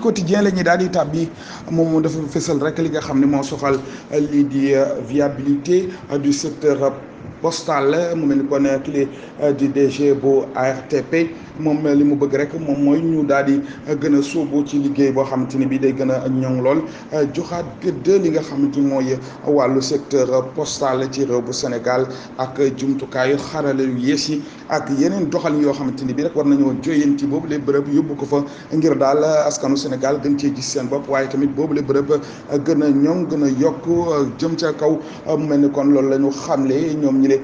quotidien la ñuy daal di tàbbi moom dafa fësal rek li nga xam ne moo soxal lii di viabilité du secteur postal mu mel ni kon kii di DG bu ARTP moom li mu bëgg rek moom mooy ñu daal di gën a sóobu ci liggéey boo xamante ni bii day gën a ñoŋ lool joxaat gëdd li nga xamante ni mooy wàllu secteur postal ci réew bu Sénégal ak jumtukaayu xarale yu yees yi ak yeneen doxalin yoo xamante ni bii rek war nañoo jóyeen ci boobu le bërëb yóbbu ko fa ngir daal askanu Sénégal gën cee gis seen bopp waaye tamit boobu le bërëb gën a ñoŋ gën a yokk jëm ca kaw mu mel ni kon loolu la ñu xamle ñoom ñi le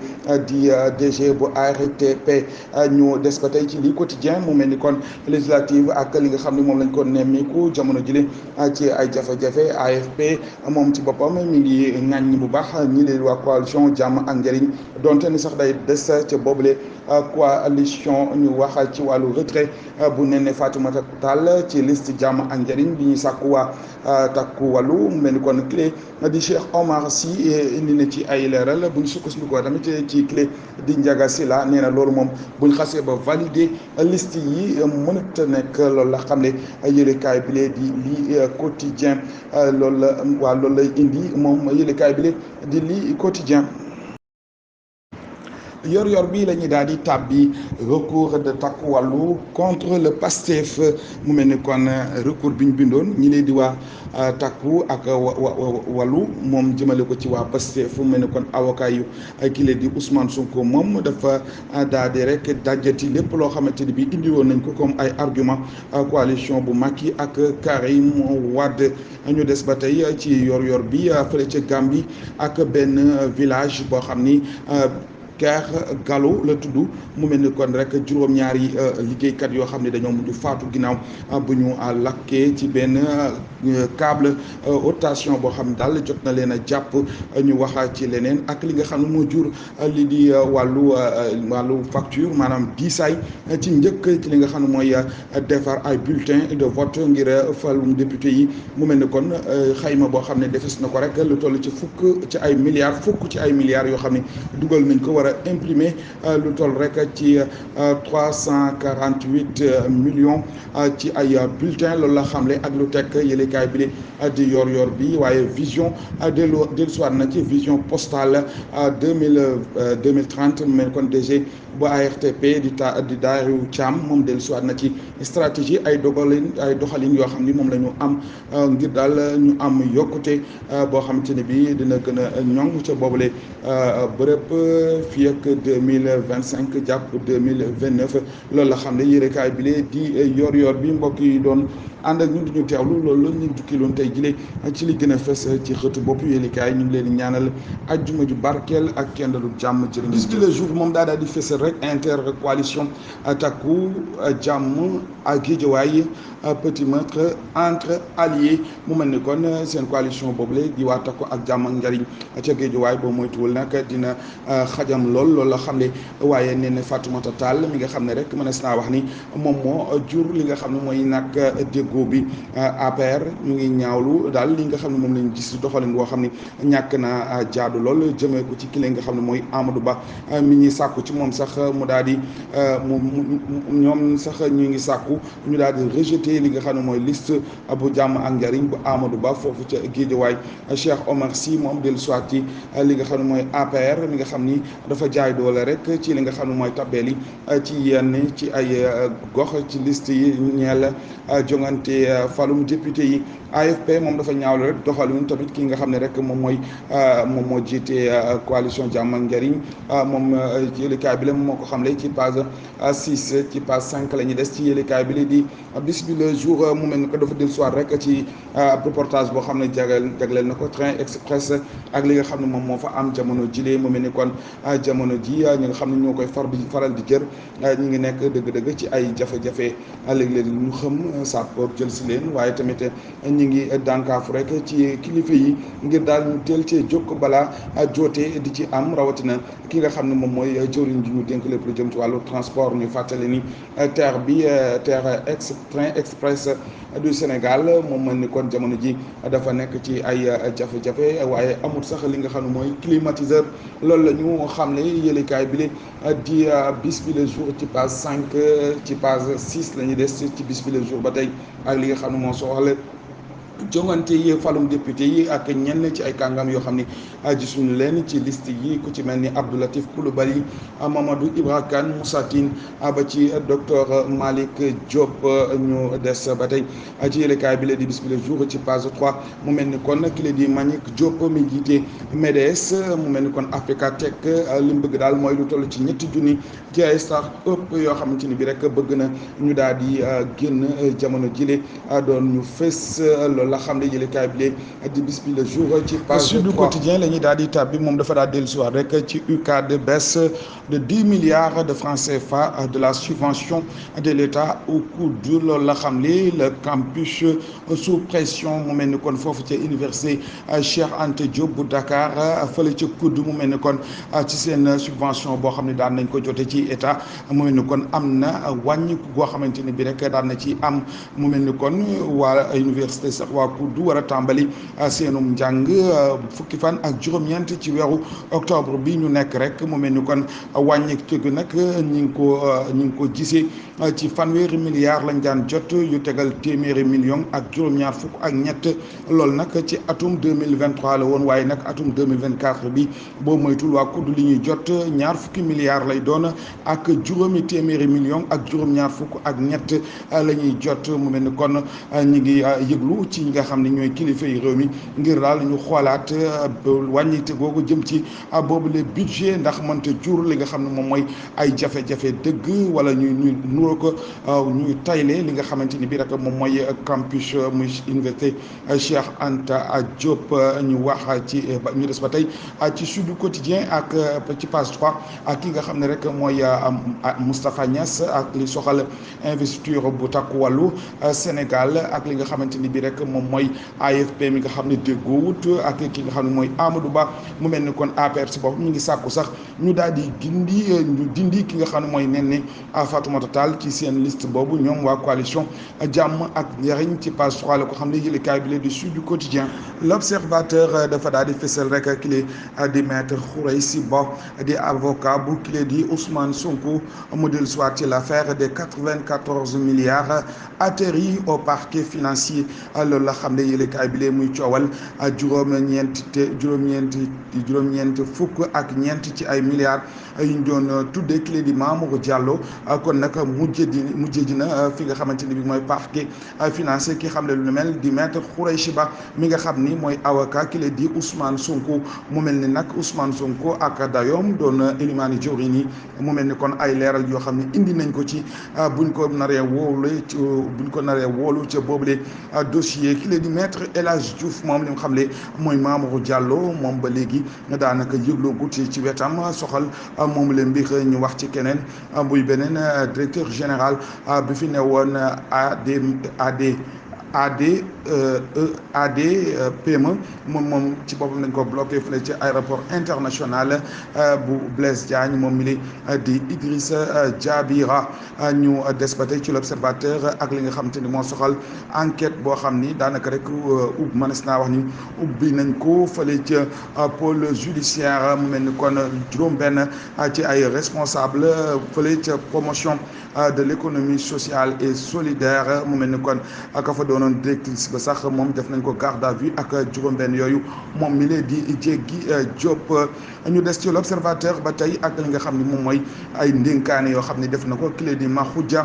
di DG bu ARTP ñu des ba tey ci lii quotidien mu mel ni kon législative ak li nga xam ne moom lañ ko nemmiku jamono jile ci ay jafe-jafe AFP moom ci boppam mi ngi ŋàññi bu baax ñi leen waa coalition jàmm ak njëriñ donte ni sax day des ca boobule coalition ñu wax ci wàllu retrait bu Néné Fatoumata Tall ci liste jàmm ak njëriñ bi ñuy sàkku waa takku wàllu mu mel ni kon clé di Cheikh Omar Sy indi na ci ay leeral bu ñu sukkandikoo tamit ci clé di Ndiaga Sylla nee na loolu moom bu ñu xasee ba valider liste yi mënut a nekk loolu la xam ne yëlekaay bi lee di lii quotidien loolu la waa loolu lay indi moom yëlekaay bi lee di lii quotidien yor bi la ñuy daal di tàbbi recours de takku wàllu contre le Pastef mu mel ni kon recours bi ñu bindoon ñi leen di waa takku ak wàllu moom jëmale ko ci waa Pastef mu mel ni kon avocat yu ki leen di Ousmane Sonko moom dafa daal di rek dajjati lépp loo xamante ni bi indi woon nañ ko comme ay argument coalition bu Macky ak Karim Wade ñu des ba tey ci yor bi fële ca Gambie ak benn village boo xam ni Kër Gallo la tudd mu mel ni kon rek juróom-ñaari liggéeykat yoo xam ne dañoo mujj faatu ginnaaw bu ñu lakkee ci benn câble haute tension boo xam ne daal jot na leen a jàpp ñu wax ci leneen ak li nga xam ne moo jur li di wàllu facture maanaam diisaay ci njëkk ci li nga xam ne mooy defar ay bulletin de vote ngir falum député yi mu mel ni kon xayma boo xam ne defes na ko rek lu toll ci fukk ci ay milliards yoo xam ne dugal nañ ko war a imprimer lu toll rek ci 348 millions ci ay bulletins loolu la xamle ak lu tekk yëlekaay bi di yor bi waaye vision dellusiwaat na ci vision postale 2030 mais kon DG bu ARTP di Daaru Thiam moom dellusiwaat na ci stratégie ay doxalin yoo xam ni moom la ñu am ngir daal ñu am yokkute boo xamante ne bi dina gën a ñoŋ ca boobule bërëb fii ak 2025 jàpp 2029 loolu la xam ne yërekaay bi lee di yor bi mbokk yi doon ànd ak ñun di ñu teewlu loolu la ñu jukki loon tey jile ci li gën a fes ci xëtu bopp yëlekaay ñu ngi leen di ñaanal ajjuma ju barkeel ak kendalu jàmm jërë gis le jour moom daa di fes rek intercoalition takku jàmm ak Guédiawaye petit meurtre entre alliés mu mel ni kon seen coalition boobule di waa takku ak jàmm ak njariñ ca Guédiawaye boo moytuwul nag dina xajam loolu la xam ne waaye Néné Fatoumata Tall mi nga xam ne rek mënees naa wax ni moom moo jur li nga xam ne mooy nag déggoo bi APR ñu ngi ñaawlu daal li nga xam ne moom lañu gis doxalin boo xam ne ñàkk na jaadu lool jëmee ko ci ki nga xam ne mooy Amadou Ba mi ñuy sàkku ci moom sax mu daal di ñoom sax ñu ngi sàkku ñu daal di rejeter li nga xam ne mooy liste bu jàmm ak njariñ bu Amadou Ba foofu ca Guédiawaye Cheikh Omar Sy moom dellu soit ci li nga xam ne mooy APR mi nga xam ni dafa jaay doole rek ci li nga xam ne mooy tabeel yi ci yenn ci ay gox ci liste yi ñeel jongante falum député yi AFP moom dafa ñaawlu rek doxalin tamit ki nga xam ne rek moom moo jiite coalition jàmm ak njariñ moom ci yëlekaay bi la moo ko xamle ci page 6 ci page 5 la ñuy des ci yëlekaay bi la di bis bi le jour mu mel ni ko dafa del soir rek ci reportage boo xam ne jagleel na ko train express ak li nga xam ne moom moo fa am jamono jilee mu mel ni kon jamono ji ñi nga xam ne ñoo koy faral di jër ñi ngi nekk dëgg-dëgg ci ay jafe-jafe léeg-léeg ñu xam sappoor jël si leen waaye tamit ñi ngi dànkaafu rek ci kilifa yi ngir daal ñu teel cee jóg balaa joote di ci am rawatina ki nga xam ne moom mooy jëwriñ ji ñu dénk lépp lu jëm ci wàllu transport ñu fàttali ni train express du Sénégal moom mel ni kon jamono ji dafa nekk ci ay jafe-jafe waaye amul sax li nga xam ne mooy climatiseur loolu la ñu xam ne yëlekaay bi di bis bi le jour ci page 5 ci page 6 la ñuy des ci bis bi le jour ba tey ak li nga xam ne moo soxla jongante yi falum député yi ak ñenn ci ay kàngam yoo xam ni gisuñu leen ci liste yi ku ci mel ni Abdou Latif Coulibaly, Mamadou Ibra Kane, Moussa Tine ba ci docteur Malick Diop ñu des ba tey ci yëlekaay bi la di bis bi le jour ci page 3 mu mel ni kon ki la di Mbagnick Diop mi jiite MEDES mu mel ni kon Africa Tech li mu bëgg daal mooy lu toll ci 2 junni ci ay start-up yoo xamante ni bi rek bëgg na ñu daal di génn jamono jile doon ñu fës loolu la xam ne yëlekaay bi di bis bi le jour ci page 3 du quotidien la ñuy daal di tàbbi moom dafa daal dellusiwaat rek ci UCAD baisse de 10 milliards de francs CFA de la subvention de l'État au COUD loolu la xam ne le campus sous pression mu mel ni kon foofu ca université Cheikh Anta Diop bu Dakar fële ca COUD mu mel ni kon ci seen subvention boo xam ne daan nañ ko jote ci état mu mel ni kon am na wàññi goo xamante ni bi rek daan na ci am mu mel ni kon waa université sax waa COUD war a tàmbali seenum njàng fukki fan ak juróom-ñeent ci weeru octobre bi ñu nekk rek mu mel ni kon wàññi tëgg nag ñi ngi ko gisee ci fanweeri milliards lañ daan jot yu tegal téeméeri millions ak juróom-ñaar fukk ak ñett loolu nag ci atum 2023 la woon waaye nag atum 2024 bi boo moytul waa COUD li ñuy jot ñaar fukki milliards lay doon ak juróomi téeméeri millions ak juróom-ñaar fukk ak ñett la ñuy jot mu mel ni kon ñi ngi yëglu ci ñi nga xam ne ñooy kilifa yi réew mi ngir daal ñu xoolaat wàññite googu jëm ci boobu le budget ndax mënta jur li nga xam ne moom mooy ay jafe-jafe dëgg wala ñuy nuroo ko ñuy tayle li nga xamante ni bi rek moom mooy campus muy université Cheikh Anta Diop ñu wax ci ñu des ba tey ci Sud Quotidien ak ci page 3 ak ki nga xam ne rek mooy Moustapha Niasse ak li soxal investiture bu takku wàllu Sénégal ak li nga xamante ni bi rek moom mooy AFP mi nga xam ne déggoowut ak ki nga xam ne mooy Amadou Ba mu mel ni kon APR si boppam ñu ngi sàkku sax ñu daal di dindi ki nga xam ne mooy Néné Fatoumata Tall ci seen liste boobu ñoom waa coalition jàmm ak njariñ ci page 3 la ko xam ne yëlekaay bi la di Sud Quotidien. L'Observateur dafa daal di fësal rek ki di maître Khoureychi Ba di avocat bu ki di Ousmane Sonko mu dellu soit ci l'affaire des 94 milliards atterris au parquet financier loolu la xam ne yëlekaay bi la muy coowal juróom-ñeent fukk ak ñeent ci ay milliards yu ñu doon tuddee ki di Mamour Diallo kon nag mujj dina fi nga xamante ni bi mooy parquet financier ki xam ne lu mel di maître Khoureychi Ba mi nga xam ni mooy avocat ki di Ousmane Sonko mu mel ni nag Ousmane Sonko ak dayoom doon élimaani jawriñ yi mu mel ni kon ay leeral yoo xam ne indi nañ ko ci buñ ko naree woolu ca boobule dossier ki di maître El Hadj Diouf moom li nga xam ne mooy Mamour Diallo moom ba léegi daanaka yëgloo guti ci wetam soxal moom la mbir ñu wax ci keneen buy beneen directeur général bi fi newoon ADPME moom ci boppam lañ ko bloqué fële ci aéroport international bu Blaise Diagne moom mi di Idrissa Diabira ñu des ba tey ci l'Observateur ak li nga xamante ni moo soxal enquête boo xam ni daanaka rek mënees naa wax ni ubbi nañ ko fële ca pôle judiciaire mu mel ni kon juróom-benn ci ay responsable fële ca promotion de l'économie sociale et solidaire mu mel ni kon ka fa doonoon directrice ba sax moom def nañ ko garde à vue ak juróom-benn yooyu moom mi lee di Jéggi Diop ñu des ci l'Observateur ba tey ak li nga xam ne moom mooy ay ndénkaane yoo xam ne def na ko ki lee di Makhoudia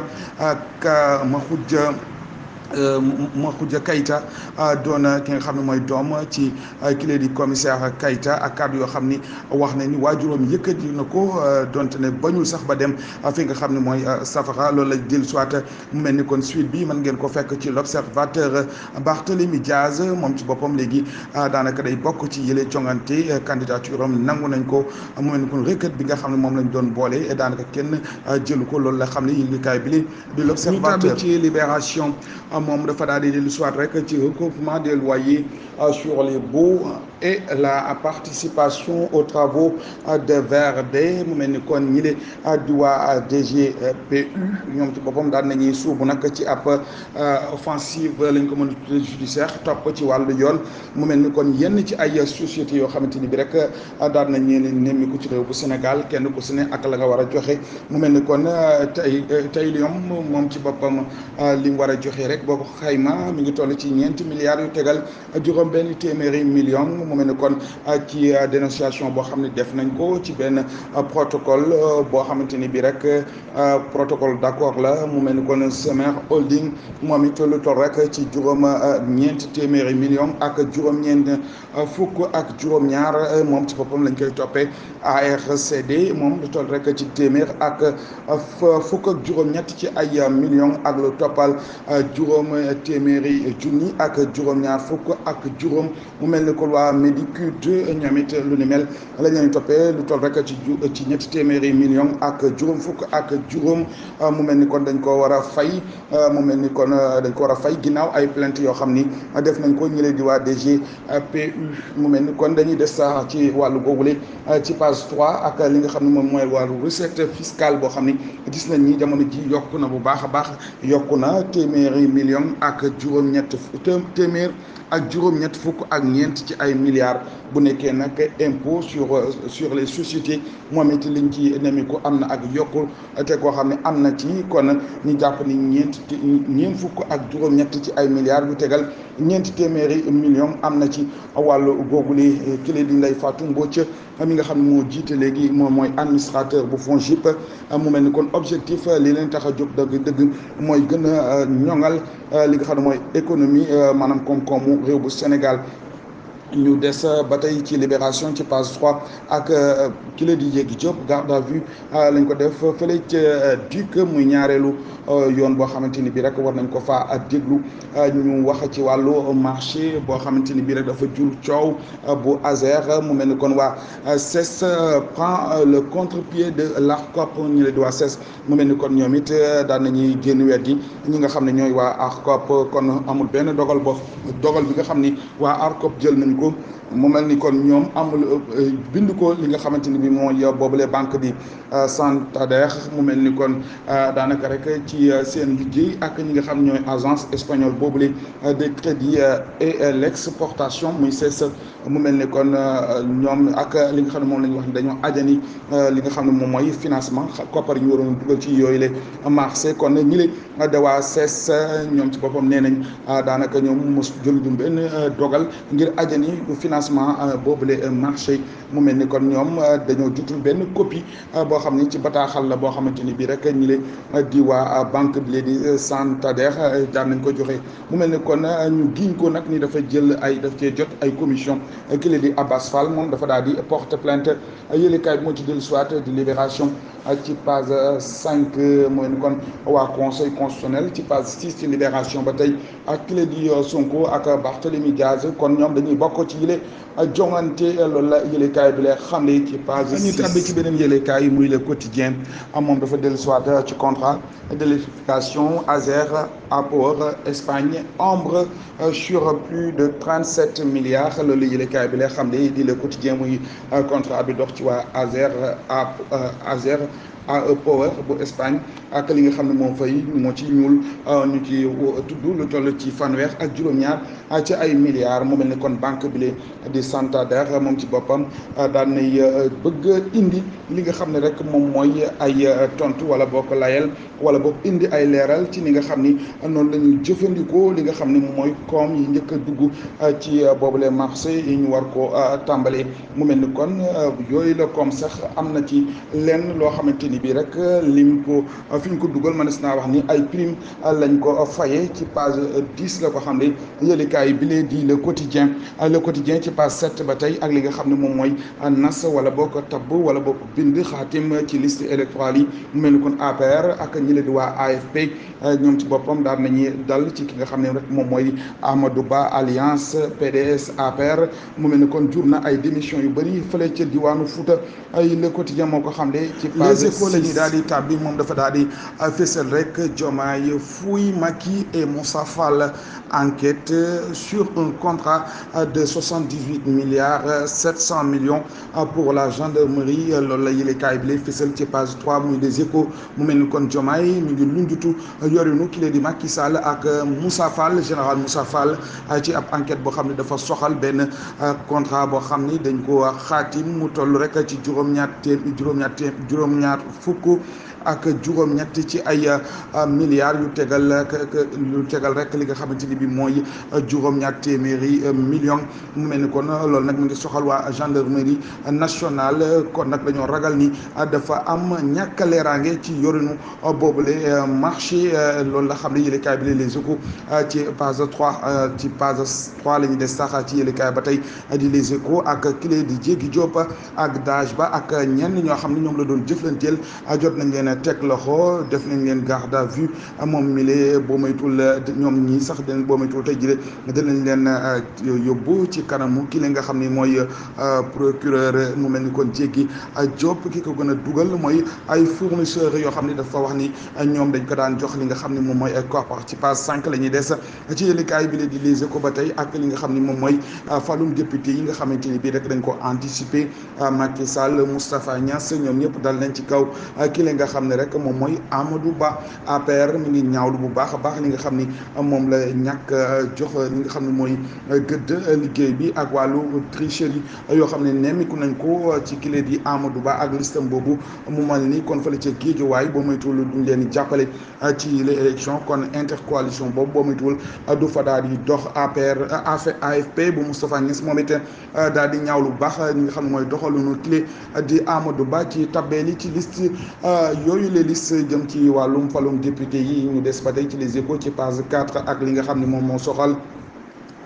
Keïta doon ki nga xam ne mooy doom ci ki lee di commissaire Keïta ak kàddu yoo xam ni wax na ni waajuróom yëkkati na ko donte ne bañul sax ba dem fi nga xam ne mooy safara loolu la jël soit mu mel ni kon suite bi mën ngeen ko fekk ci l'Observateur. Barthélémy Diaz moom ci boppam léegi daanaka day bokk ci yële jongante candidature am nangu nañ ko mu mel ni kon requête bi nga xam ne moom lañ doon boole daanaka kenn jëlu ko loolu la xam ne yëglekaay bi di l'Observateur. ci Libération moom dafa daal di dellu soit rek ci recouvrement des loyers sur les baux et la participation aux travaux de VRD mu mel ni kon ñi le di waa DGPU ñoom ci boppam daan nañuy suubu nag ci ab offensive lañ ko mën a tuddee judiciaire topp ci wàllu yoon mu mel ni kon yenn ci ay sociétés yoo xamante ni bi rek daan nañu leen nemmiku ci réew bu Sénégal kenn ku si ne ak la nga war a joxe mu mel ni kon tey Lion moom ci boppam li mu war a joxe rek boo ko xayma mi ngi toll ci ñeenti milliards yu tegal juróom benn téeméeri million mu mel ni kon ci dénonciation boo xam ne def nañ ko ci benn protocole boo xamante ni bi rek protocole d'accord la mu mel ni kon Semer Holding moom it lu toll rek ci juróom ñeenti téeméeri million ak juróom-ñeent fukk ak juróom-ñaar moom ci boppam lañ koy toppee ARCD moom lu toll rek ci téeméer ak fukk ak juróom-ñett ci ay millions ak lu toppal juróom téeméeri junni ak juróom-ñaar fukk ak juróom mu mel ni ko waa Médicute ñoom it lu ni mel la ñu toppee lu toll rek ci ñetti téeméeri millions ak juróom fukk ak juróom mu mel ni kon dañ ko war a fay mu mel ni kon dañ ko war a fay ginnaaw ay plainte yoo xam ni def nañ ko ñële di waa DGPU mu mel ni kon dañuy des sax ci wàllu googule ci page 3 ak li nga xam ne moom mooy wàllu recette fiscale boo xam ni gis nañ ni jamono ji yokku na bu baax a baax yokku na téeméeri million ak juróom-ñett téeméer ak juróom-ñett fukk ak ñeent ci ay milliards bu nekkee nag impôt sur les sociétés moom it liñ ci nemiku am na ak yokku te koo xam ne am na ci kon ñu jàpp ni ñeent fukk ak juróom-ñett ci ay milliards yu tegal ñeenti téeméeri million am na ci wàllu googule kile di Ndeye Fatou Mbodj mi nga xam ne moo jiite léegi moom mooy administrateur bu FONGIP mu mel ni kon objectif li leen tax a jóg dëgg mooy gën a ñoŋal li nga xam ne mooy économie maanaam koom-koomu réew bu Sénégal. ñu des ba tey ci libération ci page 3 ak ki la di Diégui Diop garde à vue lañ ko def fële ca DUC muy ñaareelu yoon boo xamante ni bi rek war nañ ko fa déglu ñu wax ci wàllu marché boo xamante ni bi rek dafa jur coow bu Azer mu mel ni kon waa CES prend le contre-pied de l'ARCOP ñu leen di waa CES mu mel ni kon ñoom it daan nañuy génn wet yi ñi nga xam ne ñooy waa ARCOP kon amul benn dogal bi nga xam ni waa ARCOP jël nañ ko mu mel ni kon ñoom amul bind ko li nga xamante ni bi mooy boobule banque di Santander mu mel ni kon daanaka rek ci seen liggéey ak ñi nga xam ñooy agence espagnole boobule de crédit et l'exportation muy CES mu mel ni kon ñoom ak li nga xam ne moom la ñu wax ni dañoo ajani li nga xam ne moom mooy financement koppar ñu waroon dugal ci yooyu le marché kon ñi le de waa CES ñoom ci boppam nee nañ daanaka ñoom mos jël du benn dogal ngir ajani financement boobule marché mu mel ni kon ñoom dañoo jutul benn copie boo xam ni ci bataaxal la boo xamante ni bii rek ñi le di waa banque bi leen di Santander daan nañ ko joxe mu mel ni kon ñu giñ ko nag ni dafa daf cee jot ay commission ki leen di Abbas Fall moom dafa daal di porte plainte yëlekaay bi moo ci dellu soit di libération ci page 5 mooy ni kon waa conseil constitutionnel ci page 6 ci libération ba tey ak ki leen di Sonko ak Barthélémy Diaz kon ñoom dañuy bokk ci yële jongante loolu la yëlekaay bi lay xamle ci page 6 ñu tàbbi ci beneen yëlekaay yi muy le quotidien moom dafa dellu soit ci contrat d'électrification Azer Power Espagne Ambre sur plus de 37 milliards loolu yëlekaay bi lay xamle di le quotidien muy contrat bi dox ci waa Azer Power bu Espagne ak li nga xam ne moom fay moo ci ñuul ñu ci tudd lu toll ci fanweer ak juróom-ñaar ci ay milliards mu mel ni kon banque bi di Santander moom ci boppam daan nay bëgg indi li nga xam ne rek moom mooy ay tontu wala boo ko layal wala boog indi ay leeral ci li nga xam ni noonu la ñuy jëfandikoo li nga xam ne mooy koom yi njëkk a dugg ci boobule marché yi ñu war ko tàmbalee mu mel ni kon yooyu la koom sax am na ci lenn loo xamante ni bii rek lim ko fi ñu ko dugal mënees naa wax ni ay prime lañ ko fayee ci page 10 la ko xam ne yëlekaay bi lee di le quotidien ci page 7 ba tey ak li nga xam ne moom mooy nas wala boo ko tabb wala boo ko bind xaatim ci liste électorale yi mu mel ni kon APR ak ñi leen di waa AFP ñoom ci boppam daal nañuy dal ci ki nga xam ne rek moom mooy Amadou Ba alliance PDS APR mu mel ni kon jur na ay démission yu bëri fële ca diwaanu Fouta le quotidien moo ko xam ne ci page la ñuy daal di tàbbi moom dafa daal di fésal rek Diomaye Fuy Macky et Moussa Fall enquête sur un contrat de 78 700 millions pour la gendarmerie loolu la yëlekaay bi lay fësal ci page 3 muy des échos mu mel ni kon Diomaye mi ngi lundutu yorinu ki lee di Macky Sall ak Moussa Fall général Moussa Fall ci ab enquête boo xam ne dafa soxal benn contrat boo xam ni dañ ko xaatim mu toll rek ci juróom-ñaar fukk ak juróom-ñett ci ay milliards yu tegal rek li nga xamante ni bi mooy juróom-ñaar téeméeri millions mu mel ni kon loolu nag mu ngi soxal waa gendarmerie nationale kon nag dañoo ragal ni dafa am ñàkk a leeraange ci yorinu boobule marché loolu la xam ne yëlekaay bi Les Échos ci page 3 la ñu des sax ci yëlekaay ba tey di Les Échos ak kilé di Jéggi Diop ak Dage Ba ak ñenn ñoo xam ne ñoom la doon jëflanteel jot nañ leen teg loxo def nañ leen garde à vue moom mi lee boo moytul ñoom ñii sax den boo moytul tey jile dinañ leen yóbbu ci kanamu ki la nga xam ne mooy procureur mu mel ni kon Jéggi Diop ki ko gën a dugal mooy ay fournisseurs yoo xam ne dafa wax ni ñoom dañ ko daan jox li nga xam ne moom mooy ay koppar ci page 5 la ñuy des ci yëlekaay bi la di Les Échos ba tey ak li nga xam ne moom mooy falum député yi nga xamante ni bii rek dañ ko anticiper Macky Sall Moustapha Niass ñoom ñëpp dal nañ ci kaw ki la nga xam ne rek moom mooy Amadou Ba APR mi ngi ñaawlu bu baax a baax li nga xam ni moom la ñàkk jox li nga xam ne mooy gëdd liggéey bi ak wàllu tricherie yoo xam ne nemmiku nañ ko ci kile di Amadou Ba ak listam boobu mu mel ni kon fële ca Guédiawaye boo moytuwul duñ leen jàppale ci les élections kon intercoalition boobu boo moytuwul du fa daal di dox APR AFP bu Moustapha Niasse moom it daal di ñaawlu bu baax li nga xam ne mooy doxalinu kile di Amadou Ba ci tabeli ci liste yooyu les listes jëm ci wàllum falum député yi ñu des ba tey ci Les Échos ci page 4 ak li nga xam ne moom moo soxal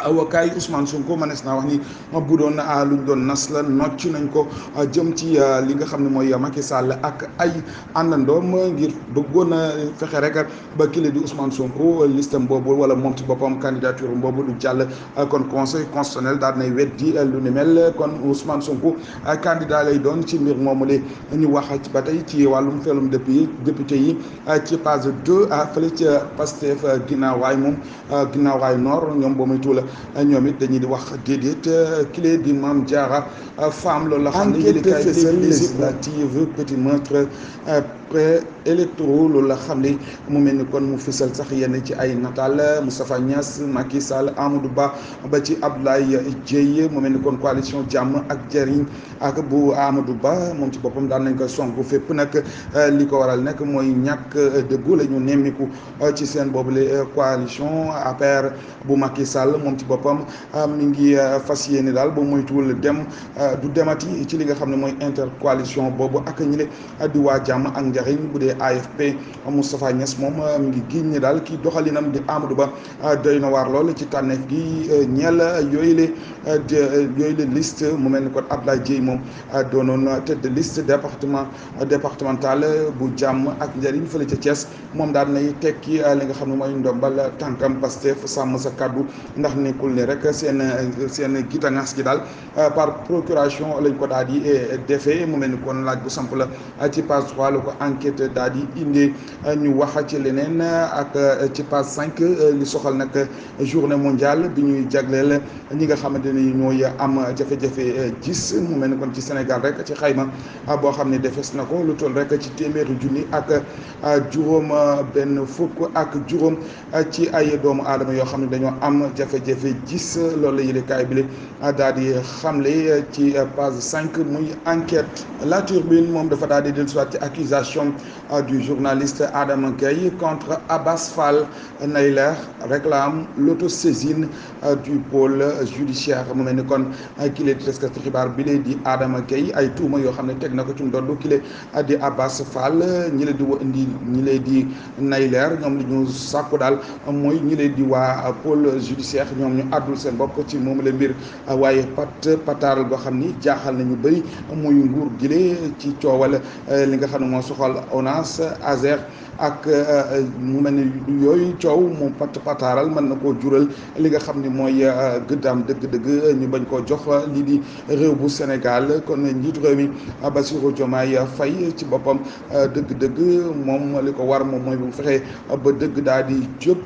avocat yi Ousmane Sonko manees naa wax ni bu doon luñ doon nas la nocc nañ ko jëm ci li nga xam ne mooy Macky Sall ak ay àndandoom ngir bëggoon a fexe rek ba kile di Ousmane Sonko listam boobu wala moom ci boppam candidature boobu du jàll kon conseil constitutionnel daal nay weddi lu ni mel kon Ousmane Sonko candidat lay doon ci mbir moomu la ñu wax ba tey ci wàllum felum député yi ci page 2 fële ca Pastef ginnaawaay moom ginnaawaay nord ñoom boo muy tuula ñoom it dañuy di wax déedéet clé di Mame Diarra Fam loolu la xam ne yëlekaay législative petit meurtre pré-électoraux loolu la xam ne mu mel ni kon mu fësal sax yenn ci ay nataal Moustapha Niasse Macky Sall Amadou Ba ba ci Abdoulaye Dièye mu mel ni kon coalition jàmm ak jëriñ ak bu Amadou Ba moom ci boppam daan nañ ko sonk fépp nag li ko waral nag mooy ñàkk dëggu la ñu nemmiku ci seen boobule coalition APR bu Macky Sall moom ci boppam mi ngi fas yéene daal ba moytuwul dem du demati ci li nga xam ne mooy intercoalition boobu ak ñi le di waa jàmm ak njariñ bu dee AFP Moustapha Niasse moom mi ngi giñ ñi daal kii doxalinam di Amadou Ba doy na waar lool ci tànneef gi ñeel yooyu le liste mu mel ni kon Abdoulaye Dièye moom doonoon tête de liste départemental bu jàmm ak njariñ fële ca Thiès moom daal nay tekki li nga xam ne mooy ndombal tànkam Pastef sàmm sa kaddu ndax nekkul ne rek seen gitangas gi daal par procuration lañ ko daal di defee mu mel ni kon laaj bu samp la ci page 3 la ko enquête daal di indee ñu wax ci leneen ak ci page 5 li soxal nag journée mondiale bi ñuy jagleel ñi nga xamante ni ñooy am jafe-jafe gis mu mel ni kon ci Sénégal rek ci xayma boo xam ne defes na ko lu toll rek ci téeméeri junni ak juróom benn fukk ak juróom ci ay doomu aadama yoo xam ne dañoo am jafe-jafe gis loolu la yëlekaay bi la daal di xamle ci page 5 muy enquête. La Tribune moom dafa daal di dellusiwaat ci accusation du journaliste Adama Gaye contre Abass Fall Nayler réclame l'autosaisine du pôle judiciaire mu mel ni kon kile di taskatu xibaar bi lee di Adama Gaye ay tuuma yoo xam ne teg na ko ci ndodd kile di Abass Fall ñi leen di indi ñi leen di Nayler ñoom li ñu sàkku daal mooy ñi leen di waa pôle judiciaire ñoom ñu àddul seen bopp ci moom la mbir waaye pataaral boo xam ni jaaxal nañu bëri muy nguur gile ci coowal li nga xam ne moo soxal ONAS ASER ak mu mel ni yooyu coow mu pataaral mën na koo jural li nga xam ni mooy gëddaam dëgg-dëgg ñu bañ koo jox lii di réew bu Sénégal. kon njiitu réew mi Bassirou Diomaye Faye ci boppam dëgg-dëgg moom li ko war moom mooy bu fexe ba dëgg daal di jóg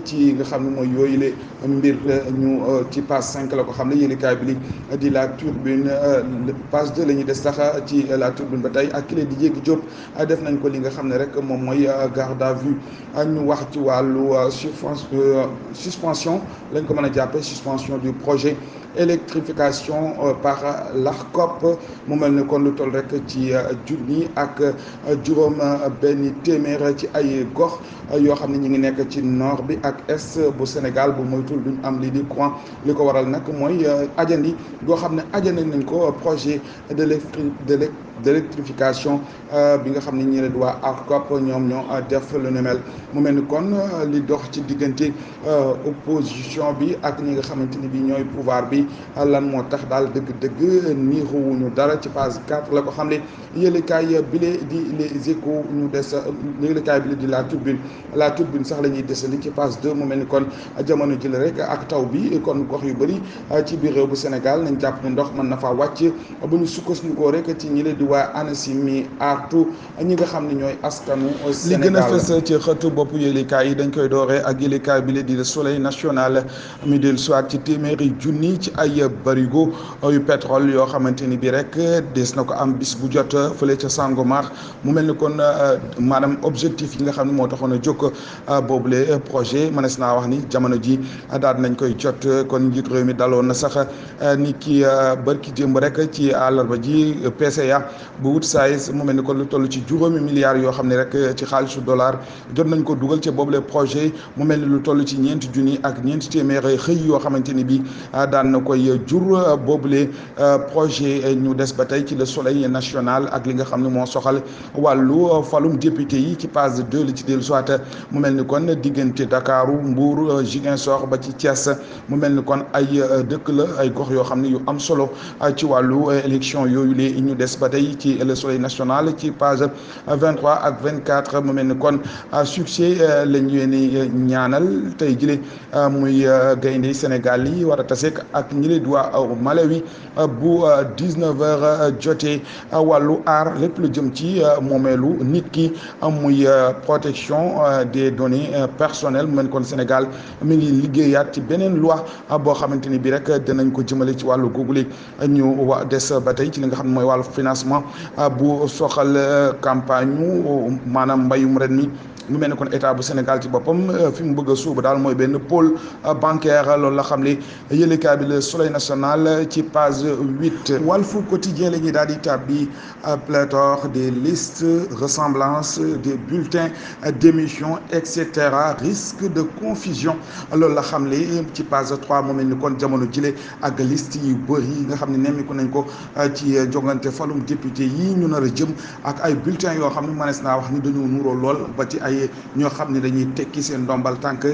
ci nga xam ne mooy yooyu le mbir ñu ci page 5 la ko xam ne yéenekaay bi li di la Tribune page 2 la ñuy des sax ci la Tribune ba tey ak kile di Jéegi Diop def nañ ko li nga xam ne rek moom mooy garde à vue ñu wax ci wàllu suspension lañ ko mën a jàppe suspension du projet électrification par l'ARCOP mu mel ni kon lu toll rek ci junni ak juróom benn téeméer ci ay gox yoo xam ne ñi ngi nekk ci nord bi ak est bu Sénégal bu moytul duñ am lii di courant li ko waral nag mooy ajandi goo xam ne ajandi nañ ko projet d'électrification bi nga xam ne ñi leen di waa ARCOP ñoom ñoo def lu ne mel mu mel ni kon li dox ci diggante opposition bi ak ñi nga xamante ni bi ñooy pouvoir bi lan moo tax daal dëgg-dëgg niixuwuñu dara ci page 4 la ko xam ne yëlekaay bile di les échos ñu des yëlekaay bile di la Tribune sax la ñuy desali ci page 2 mu mel ni kon jamono ji la rek ak taw bi kon gox yu bëri ci biir réew bu Sénégal nañ jàpp ne ndox mën na faa wàcc bu ñu sukkandikoo rek ci ñi leen di waa ANACIM mi artu ñi nga xam ne ñooy askanu Sénégal. li gën a fës ci xëtu bopp yëlekaay yi dañ koy dooree ak yëlekaay bile di Le Soleil national mi del soit ci téeméeri junni ci ay barigo yu pétrole yoo xamante ni bi rek des na ko am bis bu jot fële ca Sangomar mu mel ni kon maanaam objectif yi nga xam ne moo taxoon a jóg boobule projet mënees naa wax ni jamono ji daal nañ koy jot. kon njiitu réew mi daloon na sax ni ki bërki démb rek ci àllarba ji PCA bu Woodside mu mel ni kon lu toll ci juróomi milliards yoo xam ne rek ci xaalisu dollar jot nañ ko dugal ci boobule projet mu mel ni lu toll ci ñeenti junni ak ñeenti téeméer xëy yoo xamante ni bi daan na koy jur boobule projet. ñu des ba tey ci Le Soleil national ak li nga xam ne moo soxal wàllu falum député yi ci page 2 li ci dellu soit mu mel ni kon diggante Dakaru Mbour Ziguinchor ba ci Thiès mu mel ni kon ay dëkk la ay gox yoo xam ne yu am solo ci wàllu élection yooyu la ñu des ba tey ci Le Soleil national ci page 23 ak 24 mu mel ni kon succès la ñu leen ñaanal tey jile muy gaynde Sénégal yi war a taseek ak ñi leen di waa Malawi bu 19h jotee wàllu aar lépp lu jëm ci moomeelu nit ki muy protection des données personnelles mu mel kon Sénégal mi ngi liggéeyaat ci beneen loi boo xamante ni bi rek dinañ ko jëmale ci wàllu googule ñu des ba tey ci li nga xam ne mooy wàllu financement bu soxal campagne maanaam mbayum ren mi mu mel ni kon état bu Sénégal ci boppam fi mu bëgg a suuba daal mooy benn pôle bancaire loolu la xam ne yëlekaay bi Le Soleil national ci page 8. Walf Quotidien la ñuy daal di tàbbi pléthore des listes ressemblance des bulletins d'émission et cetera risque de confusion loolu la xam ne ci page 3 mu mel ni kon jamono jile ak liste yu bëri yi nga xam ne nemmiku nañ ko ci jongante falum député yi ñu nar a jëm ak ay bulletins yoo xam ne mënees naa wax ni dañoo nuuroo lool ba ci ay ñoo xam ne dañuy tekki seen ndombal tànk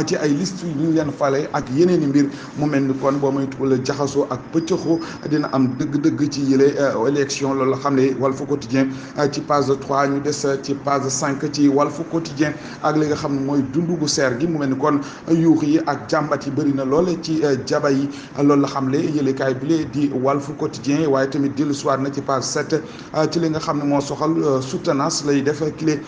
ci ay liste yu ñu leen fale ak yeneen i mbir mu mel ni kon boo moytuwul jaxasoo ak pëccëxoo dina am dëgg-dëgg ci yële élection loolu la xam ne Walf Quotidien ci page 3 ñu des ci page 5 ci Walf Quotidien ak li nga xam ne mooy dundu gu seer gi mu mel ni kon yuux yi ak jàmbat yi bëri na lool ci jaba yi loolu la xam ne yëlekaay bi di Walf Quotidien waaye tamit dellu soir na ci page 7 ci li nga xam ne moo soxal soutenance lay def kile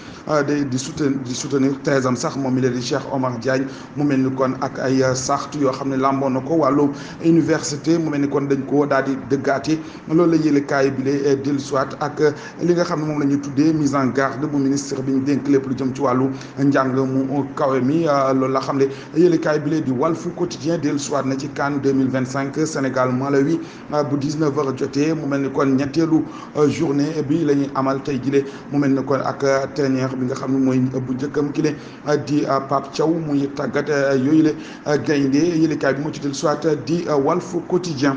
di soutenir thèse am sax moom mi leen di Cheikh Omar Diagne mu mel ni kon ak ay saxtu yoo xam ne làmboo na ko wàllu université mu mel ni kon dañ ko daal di dëggaate loolu la yëlekaay bi la dellu soit ak li nga xam ne moom la ñuy tuddee mise en garde bu ministre bi ñu dénk lépp lu jëm ci wàllu njàng mu kawe mi loolu la xam ne yëlekaay bi la di Walf Quotidien dellu soit na ci CAN 2025 Sénégal Malawi bu 19h jotee mu mel ni kon ñetteelu journée bi la ñuy amal tey jile mu mel ni kon ak tenière bi nga xam ne mooy bu njëkkam ki le di Pape Thiaw muy tàggat yooyu le gaynde yëlekaay bi moo ci dellu soit di Walf Quotidien